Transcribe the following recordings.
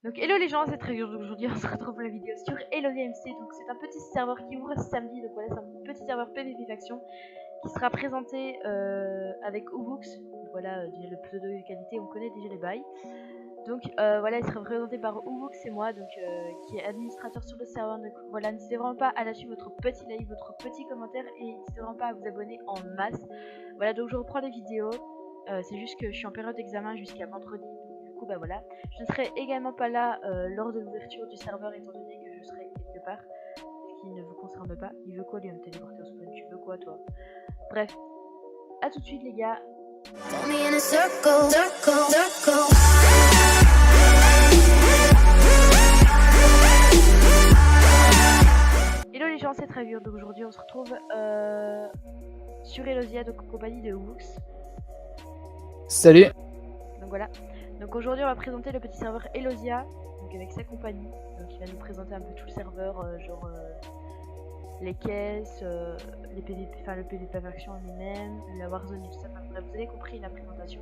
Donc hello les gens, c'est très dur aujourd'hui, on se retrouve pour la vidéo sur Hello DMC. Donc c'est un petit serveur qui ouvre ce samedi, donc voilà, c'est un petit serveur PvP Faction qui sera présenté avec Ubux. Donc voilà, déjà le pseudo de qualité, on connaît déjà les bails. Donc voilà, il sera présenté par Ubux et moi, donc qui est administrateur sur le serveur. Donc voilà, n'hésitez vraiment pas à lâcher votre petit like, votre petit commentaire et n'hésitez vraiment pas à vous abonner en masse. Voilà, donc je reprends les vidéos, c'est juste que je suis en période d'examen jusqu'à vendredi. Du coup, bah voilà, je ne serai également pas là lors de l'ouverture du serveur étant donné que je serai quelque part, ce qui ne vous concerne pas. Il veut quoi lui me téléporter au spawn? Tu veux quoi toi? Bref, à tout de suite les gars. Hello les gens, c'est très dur. Donc aujourd'hui on se retrouve sur Elosia, donc en compagnie de Woox. Salut. Donc voilà. Donc aujourd'hui on va présenter le petit serveur Elosia, donc avec sa compagnie. Donc il va nous présenter un peu tout le serveur, genre les caisses, les PvP, enfin le PvP Faction en lui-même, la Warzone et tout ça. Enfin bref, vous avez compris la présentation.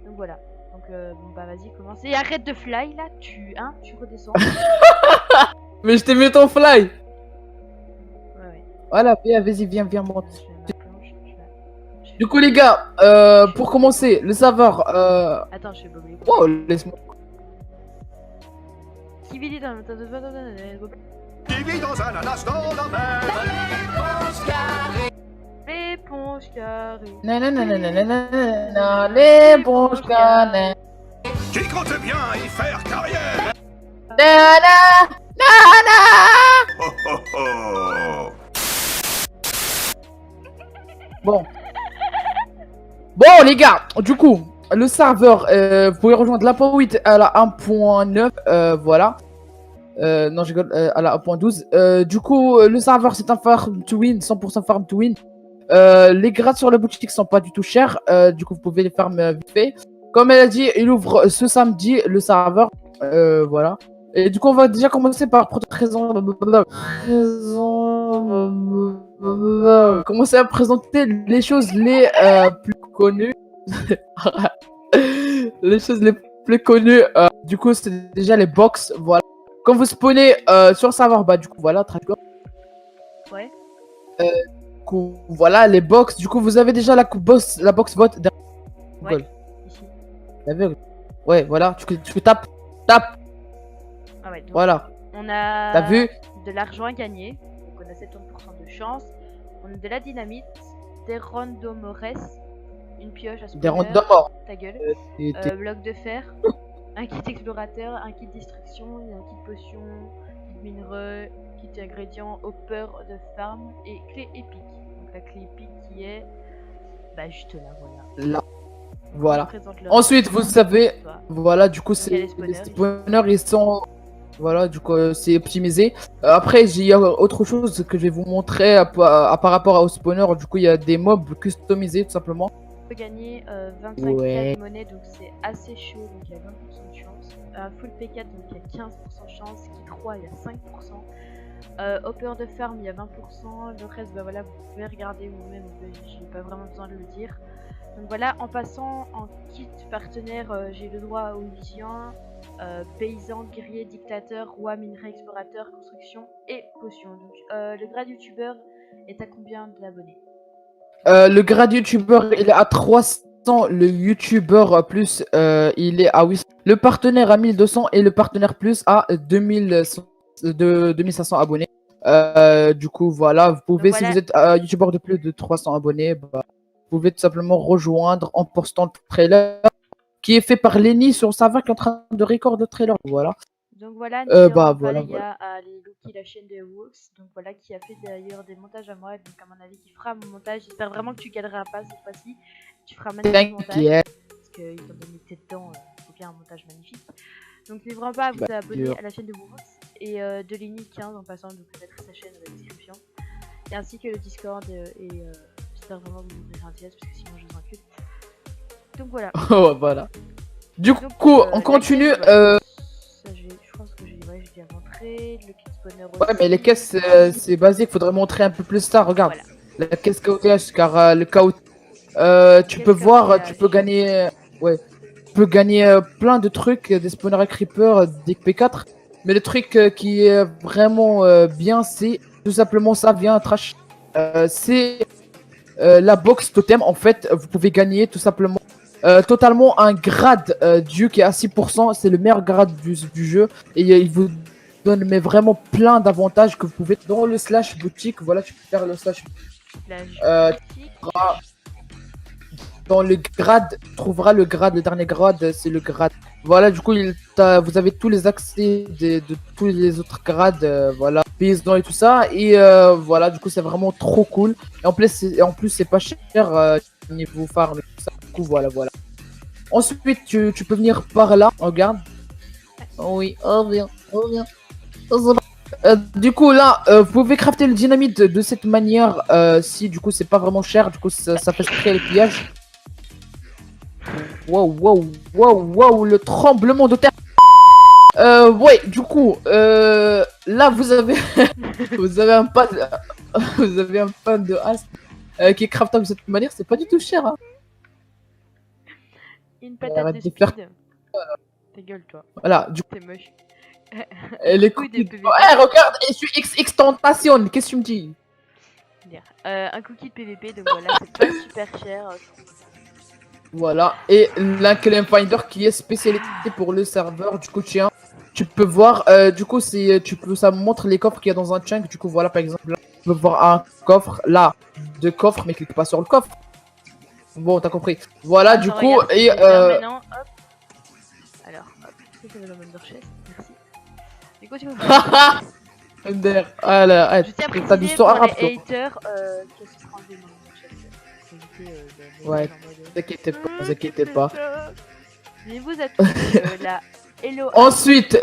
Donc voilà. Donc bon bah vas-y commence. Et arrête de fly là, tu redescends. Mais je t'ai mis ton fly. Ouais. Voilà, vas-y, viens, monte. Du coup, les les gars, pour commencer, le serveur. Attends, je suis boblé. Oh, laisse-moi. Qui vit dans un ananas dans la mer. l'éponge carrée. Nanana, l'éponge carrée. Qui compte bien y faire carrière. Nana. Oh, oh, oh. Bon, les gars, du coup, le serveur, vous pouvez rejoindre la 8 à la 1.9, voilà. Non, je rigole, à la 1.12. Du coup, le serveur, c'est un farm to win, 100% farm to win. Les grades sur la boutique sont pas du tout chers, du coup, vous pouvez les farmer vite fait. Comme elle a dit, il ouvre ce samedi le serveur, voilà. Et du coup, on va déjà commencer par commencer à présenter les choses les plus connues. Les choses les plus connues, du coup, c'est déjà les box, voilà. Quand vous spawnez sur le serveur, bah, du coup, voilà, Ouais. Du coup, voilà, les box. Du coup, vous avez déjà la box vote derrière. Ouais. Ici. L'aveugle. Ouais, voilà, tu tapes. Ah ouais, donc Voilà. on a T'as vu? de l'argent à gagner, donc on a 70% de chance. On a de la dynamite, des randomores, une pioche à Des spawner, randoms morts. ta gueule, Et bloc de fer, un kit explorateur, un kit destruction, un kit potion, kit minerai, kit ingrédients, hopper de farm et clé épique. Donc la clé épique qui est bah juste là, voilà. là. Voilà. Je présente le Ensuite, vous savez, Toi. voilà, du coup, Donc, il y a c'est les les spawners, spawners, ils sont. Voilà, du coup, c'est optimisé. Après, il y a autre chose que je vais vous montrer par rapport au spawner. Du coup, il y a des mobs customisés, tout simplement. On peut gagner 25 Ouais. de monnaie, donc c'est assez chaud, donc il y a 20% de chance. Un full P4, donc il y a 15% de chance. Kit 3, il y a 5%. Hopper de farm, il y a 20%. Le reste, bah voilà, vous pouvez regarder vous-même, j'ai pas vraiment besoin de le dire. Donc voilà, en passant en kit partenaire, j'ai le droit aux visions, paysan, guerrier, dictateur, roi, minerai, explorateur, construction et potion. Donc le grade youtubeur est à combien d'abonnés? Le grade youtubeur, il est à 300. Le youtubeur plus, il est à 800. Le partenaire à 1200 et le partenaire plus à 2500 abonnés. Du coup, voilà, vous pouvez, Donc, si voilà. vous êtes youtubeur de plus de 300 abonnés, bah, vous pouvez tout simplement rejoindre en postant le trailer qui est fait par Lenny sur sa qui est en train de record le trailer. Voilà. Donc voilà, n'hésitez Bah, pas voilà, les gars à aller looker la chaîne de Woox, donc voilà, qui a fait d'ailleurs des montages à moi, donc à mon avis qui fera mon montage. J'espère vraiment que tu galeras pas cette fois-ci, tu feras magnifique montage, T'inquiète. parce que étant donné que t'es dedans, c'est bien un montage magnifique. Donc n'hésitez vraiment pas à vous abonner à la chaîne de Woox et de Lenny 15 en passant, donc peut-être sa chaîne dans la description, et ainsi que le Discord, et j'espère vraiment vous ouvrir un dièse, parce que sinon je vous inculte. Donc voilà. Oh, voilà. Du Donc, coup, on continue. Je pense que j'ai bien montré. Le kit spawner aussi. Ouais, mais les caisses, c'est basique. Faudrait montrer un peu plus ça. Regarde. Voilà. La caisse KOTH, car le KO. Tu peux voir, tu peux gagner. Ouais. peux gagner plein de trucs, des spawners creeper, des P4. Mais le truc qui est vraiment bien, c'est tout simplement ça vient trash. C'est la box totem. En fait, vous pouvez gagner tout simplement totalement un grade Dieu qui est à 6%. C'est le meilleur grade du jeu. Et il vous donne mais vraiment plein d'avantages que vous pouvez dans le slash boutique. Voilà, tu peux faire le slash. Dans le grade, tu trouveras le grade, le dernier grade, c'est le grade. Voilà, du coup, vous avez tous les accès de tous les autres grades, voilà, paysan et tout ça. Et voilà, du coup, c'est vraiment trop cool. Et en plus, c'est pas cher niveau farm et tout ça. Du coup, voilà. Ensuite, tu peux venir par là, regarde. Oh oui, oh bien. Du coup là, vous pouvez crafter le dynamite de cette manière. Si du coup c'est pas vraiment cher, du coup ça fait créer le pillage. Wow, le tremblement de terre. Ouais, du coup, là vous avez vous avez un pan de as qui est craftable de cette manière. C'est pas du tout cher. Hein. Une patate de speed. Ta gueule toi. Voilà, du coup. T'es moche. Les coups de PVP. Ouais, regarde, je suis XX Tentation, qu'est-ce que tu me dis? Un cookie de PVP, donc voilà, c'est pas super cher. Voilà, et l'Unclaim Finder qui est spécialité pour le serveur. Du coup, tiens, tu peux voir, du coup, ça montre les coffres qu'il y a dans un chunk. Du coup, voilà, par exemple, là, tu peux voir un coffre, là, deux coffres, mais clique pas sur le coffre. Bon, t'as compris. Voilà, du coup, regarde, et maintenant, hop. Alors, hop, c'est le Wonderchest, merci. Du coup, tu peux voir. Ender, voilà, Je tiens à t'as du préciser sort pour arabe, les haters que ce sera enlevé dans le Ouais, vous inquiétez pas. Mais vous êtes la hello. Ensuite,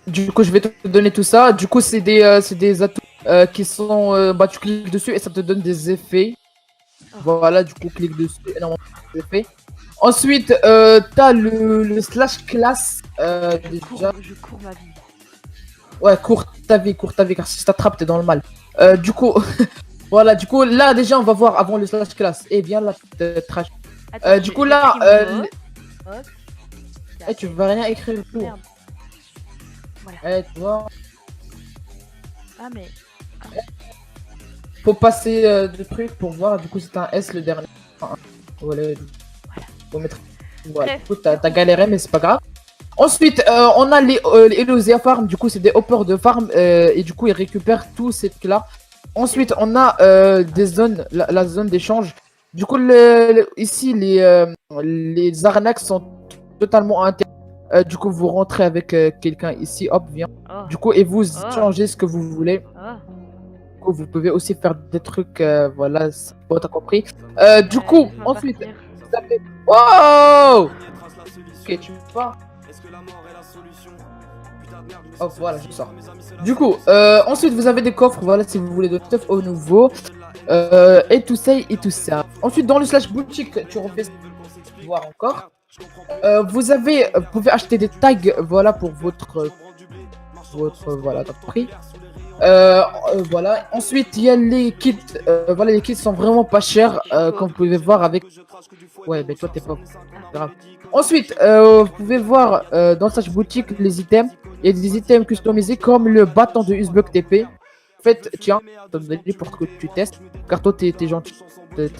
du coup, je vais te donner tout ça. Du coup, c'est des atouts qui sont. Bah, tu cliques dessus et ça te donne des effets. Voilà, du coup, clique dessus, énormément d'effets. Ensuite, t'as le slash class. Je cours ma vie. Ouais, cours ta vie, car si je t'attrape, t'es dans le mal. Du coup, voilà, du coup, là, déjà, on va voir avant le slash class. Et bien là, trash. Attends, du coup, là, hop. tu vas rien écrire le tout. Voilà. Tu vois. Ah, mais. Faut passer de trucs pour voir. Du coup, c'est un S le dernier. Voilà. Faut mettre. Voilà. Du coup, t'as galéré, mais c'est pas grave. Ensuite, on a les Elosia Farm. Du coup, c'est des hoppers de farm. Et du coup, ils récupèrent tous ces trucs là. Ensuite, on a des zones, la zone d'échange. Du coup, ici, les arnaques sont totalement internes. Du coup, vous rentrez avec quelqu'un ici. Hop, viens. Oh. Du coup, et vous changez ce que vous voulez. Oh. Du coup, vous pouvez aussi faire des trucs. Voilà, bon, t'as compris. Du coup, ensuite, ça fait. Wow! Ok, tu peux pas. Oh, voilà, je sors. Du coup, ensuite, vous avez des coffres. Voilà, si vous voulez de stuff au nouveau. Et tout ça. Ensuite, dans le slash boutique, tu refais voir encore. Vous pouvez acheter des tags, voilà, pour votre voilà, t'as compris. Voilà. Ensuite, il y a les kits. Voilà, les kits sont vraiment pas chers, comme vous pouvez voir avec. Ouais, mais toi t'es pas grave. Ensuite, vous pouvez voir dans cette boutique les items. Il y a des items customisés comme le bâton de Usblock TP. En fait, tiens, je te donne pour que tu testes, car toi t'es gentil,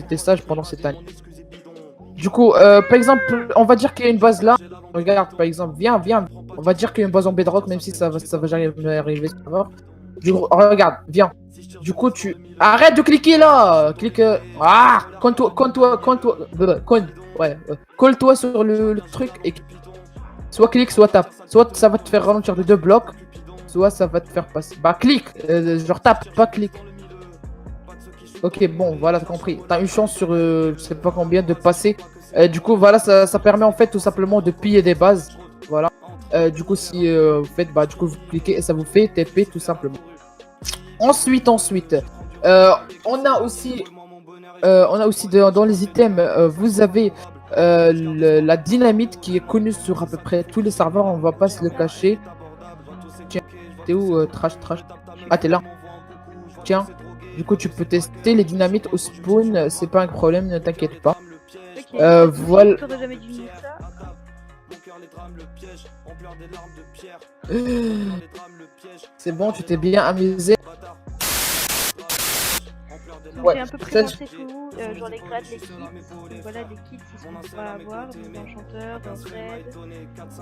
t'es sage pendant cette année. Du coup, par exemple, on va dire qu'il y a une base là. Regarde, par exemple, viens. On va dire qu'il y a une base en bedrock, même si ça va jamais arriver. Du coup, regarde, viens. Du coup, tu arrête de cliquer là. Clique. Colle-toi sur le truc et soit clique, soit tape. Soit ça va te faire ralentir de 2 blocs, soit ça va te faire passer. Bah clique, genre tape, pas clique. Ok, bon, voilà, t'as compris. T'as une chance sur je sais pas combien de passer. Du coup, voilà, ça permet en fait tout simplement de piller des bases. Voilà. Du coup, si vous faites, bah, du coup, vous cliquez et ça vous fait TP tout simplement. Ensuite, on a aussi dans les items, vous avez la dynamite qui est connue sur à peu près tous les serveurs. On va pas se le cacher. Tiens, t'es où, trash? Ah, t'es là. Tiens. Du coup, tu peux tester les dynamites au spawn, c'est pas un problème, ne t'inquiète pas. Okay, voilà. C'est bon, tu t'es bien amusé. Donc Ouais, j'ai un peu peut-être- présenté tout, genre les grades, les kits. Donc voilà, les kits, c'est ce qu'on pourra avoir. Donc enchanteur, raid,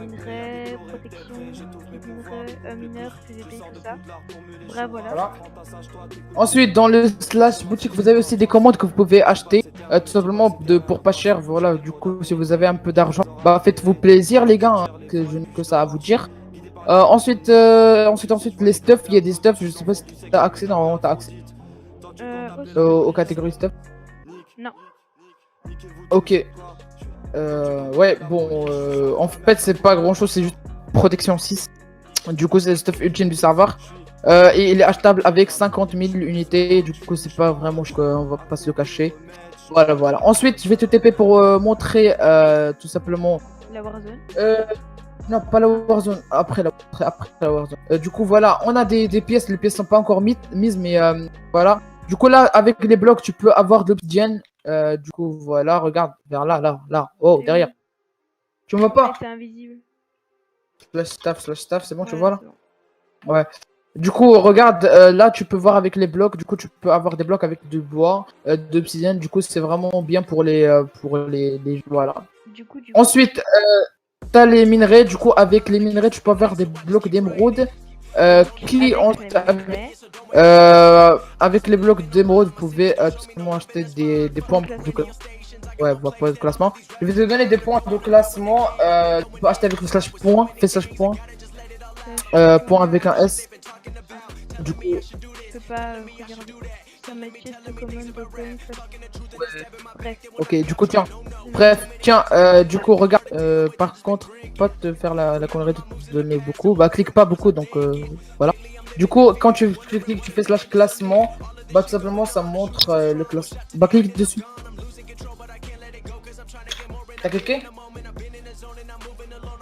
minerai, protection, minerai, mineur, PVP, tout ça. Bref, voilà. Voilà. Ensuite, dans le slash boutique, vous avez aussi des commandes que vous pouvez acheter, tout simplement pour pas cher. Voilà, du coup, si vous avez un peu d'argent, bah faites-vous plaisir, les gars, hein, que je n'ai que ça à vous dire. Ensuite, les stuffs, il y a des stuffs, je sais pas si t'as accès, normalement t'as accès aux catégories stuff. Non. Ok. Ouais, bon, en fait, c'est pas grand chose, c'est juste protection 6. Du coup, c'est le stuff ultime du serveur. Et il est achetable avec 50 000 unités. Du coup, c'est pas vraiment, on va pas se le cacher. Voilà, voilà. Ensuite, je vais te TP pour montrer tout simplement. La Warzone. Non, pas la Warzone. Après la Warzone. Du coup, voilà, on a des pièces. Les pièces sont pas encore mises, mais voilà. Du coup, là, avec les blocs, tu peux avoir de l'obsidienne. Du coup, voilà, regarde vers là, là. Oh, derrière. Tu me vois pas? C'est invisible. Slash staff, c'est bon, tu Ouais, vois là? c'est bon. Ouais. Du coup, regarde, là, tu peux voir avec les blocs. Du coup, tu peux avoir des blocs avec du bois, de l'obsidienne. Du coup, c'est vraiment bien pour les voilà. Ensuite, t'as les minerais. Du coup, avec les minerais, tu peux avoir des blocs d'émeraude. Avec les blocs d'émeraude, vous pouvez tout simplement acheter des points de classement. Ouais, points de classement. Je vais te donner des points de classement. Tu peux acheter avec le slash point. Fais slash point. Point avec un S. Du coup. Je peux pas regarder. Bref. Ok, du coup, tiens. Bref, tiens, du coup, regarde. Par contre, pas te faire la connerie de te donner beaucoup. Bah, clique pas beaucoup, donc voilà. Du coup, quand tu cliques, tu fais slash classement. Bah, tout simplement, ça montre le classement. Bah, clique dessus. T'as cliqué?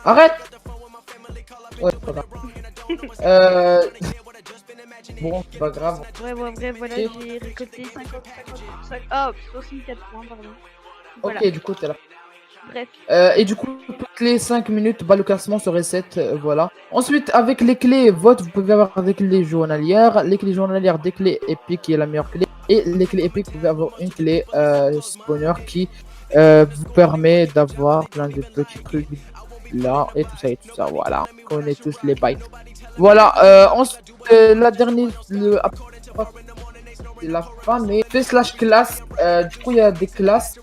Arrête! Ouais, c'est pas grave. Bon, c'est pas grave. Ouais, bref, voilà, j'ai récolté 50, oh, 64 points, pardon. Voilà. Ok, du coup, t'es là. Bref. Et du coup, toutes les 5 minutes, bah, le classement se reset, voilà. Ensuite, avec les clés vote, vous pouvez avoir des clés journalières. Les clés journalières, des clés épiques qui est la meilleure clé. Et les clés épiques, vous pouvez avoir une clé spawner qui vous permet d'avoir plein de petits trucs là et tout ça, voilà. On connaît tous les bytes. Voilà, ensuite, la dernière, c'est la fin, mais fait slash classe. Du coup, il y a des classes.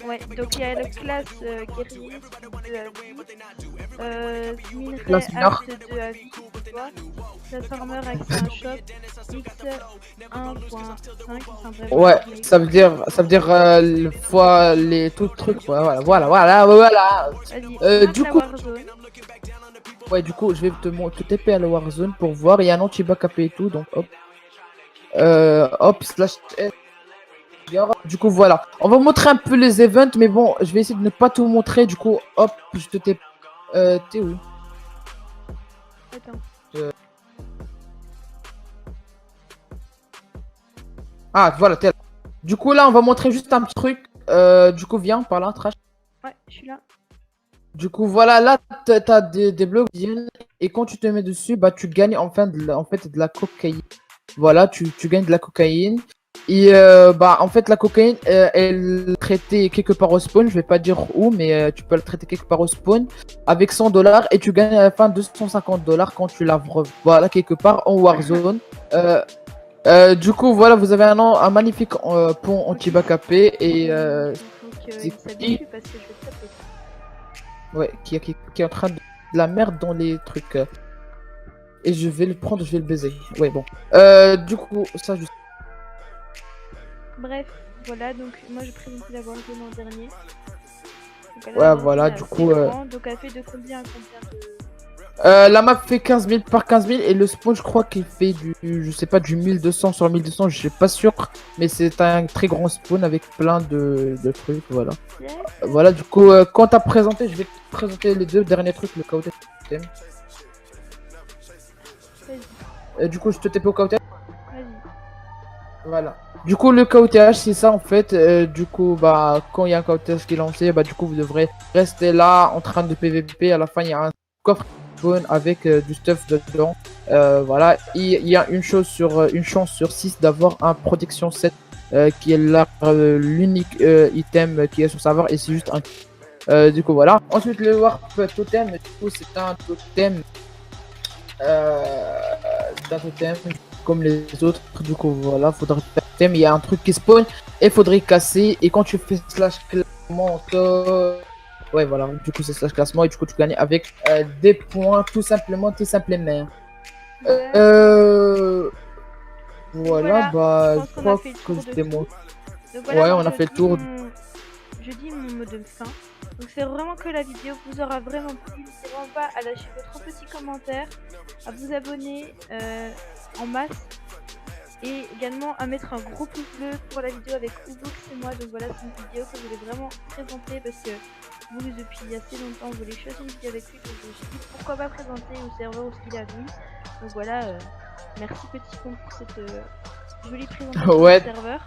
Ouais, donc il y a la classe guerrier 2 à vie, minerai acte 2 à vie, transformer accès à un shop, x 1.5. Ouais, ça veut dire fois les tout trucs. Voilà. Du coup. Ouais, du coup, je vais te TP à la Warzone pour voir. Il y a un anti-bac AP et tout, donc hop. Hop, slash. Du coup, voilà. On va montrer un peu les events, mais bon, je vais essayer de ne pas tout montrer. Du coup, hop, je te TP. T'es où? Attends. Ah, voilà, t'es là. Du coup, là, on va montrer juste un petit truc. Du coup, viens par là, trash. Ouais, je suis là. Du coup, voilà, là, t'as des blocs et quand tu te mets dessus, bah, tu gagnes enfin de la cocaïne. Voilà, tu gagnes de la cocaïne. Et bah, en fait, la cocaïne, elle est traitée quelque part au spawn. Je vais pas dire où, mais tu peux la traiter quelque part au spawn avec 100 $ et tu gagnes à la fin 250 $ quand tu la revends. Voilà, quelque part en Warzone. Du coup, voilà, vous avez un magnifique pont anti-bac AP et ouais, qui est en train de la merde dans les trucs. Et je vais le prendre, je vais le baiser. Ouais, bon. Du coup, ça juste. Bref, voilà, donc moi je présentais la Warzone en dernier. Donc, ouais, voilà, du coup. Donc elle fait de combien de... La map fait 15 000 par 15 000 et le spawn, je crois qu'il fait je sais pas, du 1200 sur 1200, je suis pas sûr. Mais c'est un très grand spawn avec plein de trucs, voilà. Yeah. Voilà, du coup, quand t'as présenté, je vais te présenter les deux derniers trucs, le KOT système. Du coup, je te TP au KOT. Voilà. Du coup, le KOTH, c'est ça en fait. Du coup, bah, quand il y a un KOTH qui est lancé, bah, du coup, vous devrez rester là en train de PVP. À la fin, il y a un coffre spawn avec du stuff dedans. Voilà. Il y a une chance sur 6 d'avoir un protection 7 qui est l'unique item qui est sur le serveur et c'est juste un. Du coup, voilà. Ensuite, le Warp Totem, du coup, c'est un totem. D'un totem comme les autres. Du coup, voilà, faudrait faire un totem. Il y a un truc qui spawn et faudrait casser. Et quand tu fais slash classement, ouais, voilà, du coup, c'est slash classement et du coup, tu gagnes avec des points, tout simplement, tout simplement. Voilà. Voilà, bah, je je pense qu'on a crois fait le que tour de c'était tout. moi. Donc voilà, Ouais, moi on a fait le tour. je dis mon mot de fin. Donc c'est vraiment que la vidéo vous aura vraiment plu. N'hésitez vraiment pas à lâcher votre petit commentaire, à vous abonner en masse et également à mettre un gros pouce bleu pour la vidéo avec Ubux et moi. Donc voilà, c'est une vidéo que je voulais vraiment présenter parce que vous depuis assez longtemps vous voulez choisir une vidéo avec lui. Donc je me suis dit pourquoi pas présenter au serveur où il a lui. Donc voilà, merci petit con pour cette jolie présentation Ouais. du serveur.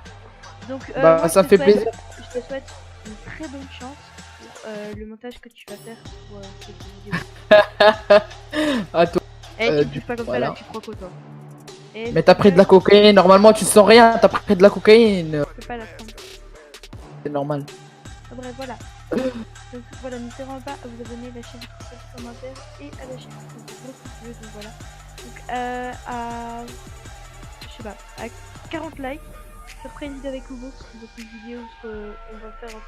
Donc Bah, moi ça fait plaisir. je te souhaite une très bonne chance pour le montage que tu vas faire pour cette vidéo. À toi. Eh, tu me Du touches pas comme voilà. ça là, tu crois quoi toi? Et Mais t'as pris de la cocaïne. Normalement, tu sens rien. T'as pris de la cocaïne. je peux pas la prendre. C'est normal. Ah, bref, voilà. Donc voilà, n'hésitez vraiment pas à vous abonner, lâcher des petits commentaires et à lâcher des gros pouces bleus. Donc voilà. Donc à je sais pas, à 40 likes, je ferai une vidéo avec Ubux, donc une vidéo où on va faire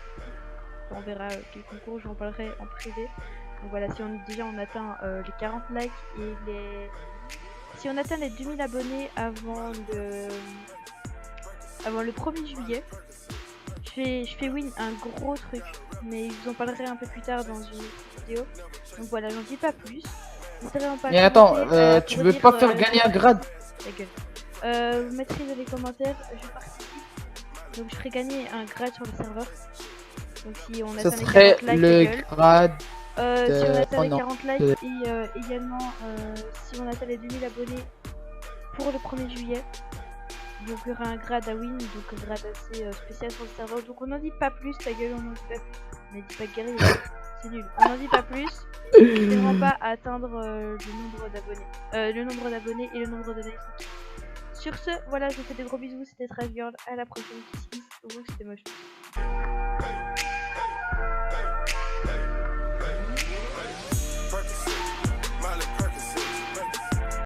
on verra quel concours, j'en parlerai en privé. Donc voilà, si on atteint les 40 likes et si on atteint les 2000 abonnés avant le 1er juillet, je fais win un gros truc, mais je vous en parlerai un peu plus tard dans une vidéo. Donc voilà, j'en dis pas plus. Mais attends, tu veux pas faire gagner un grade? Ta gueule. Vous mettrez dans les commentaires, je participe. Donc je ferai gagner un grade sur le serveur. Donc si on Ce atteint les serait 40 likes, le grade. si on atteint oh les non. 40 likes et également si on atteint les 2000 abonnés pour le 1er juillet. Donc il y aura un grade à win, donc un grade assez spécial sur le serveur. Donc on n'en dit pas plus, ta gueule, on n'en dit pas plus. Mais dis pas guerrier, c'est nul. On n'en dit pas plus. C'est vraiment pas à atteindre le nombre d'abonnés et le nombre de likes. Sur ce, voilà, je vous fais des gros bisous, c'était Trash Girl, à la prochaine. C'était moche.